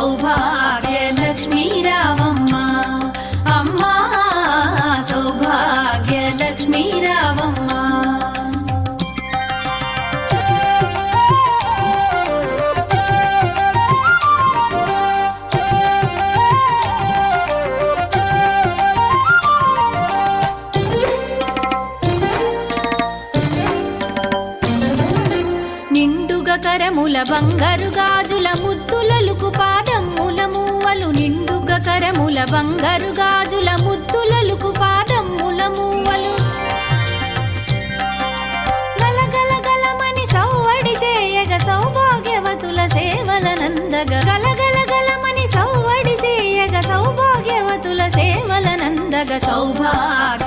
సౌభాగ్య లక్ష్మీ రావమ్మ అమ్మా సౌభాగ్య లక్ష్మీ రావమ్మ కరముల బంగారు గాజుల ముద్దులలుకు పాదమ్ముల మూవలు నిండుగ కరముల బంగారు గాజుల ముద్దులలుకు పాదమ్ముల మూవలు గలగల గలమని సౌవడి చేయగ సౌభాగ్యవతుల సేవల నందగ గలగల గలమని సౌవడి చేయగ సౌభాగ్యవతుల సేవల నందగ సౌభాగ్య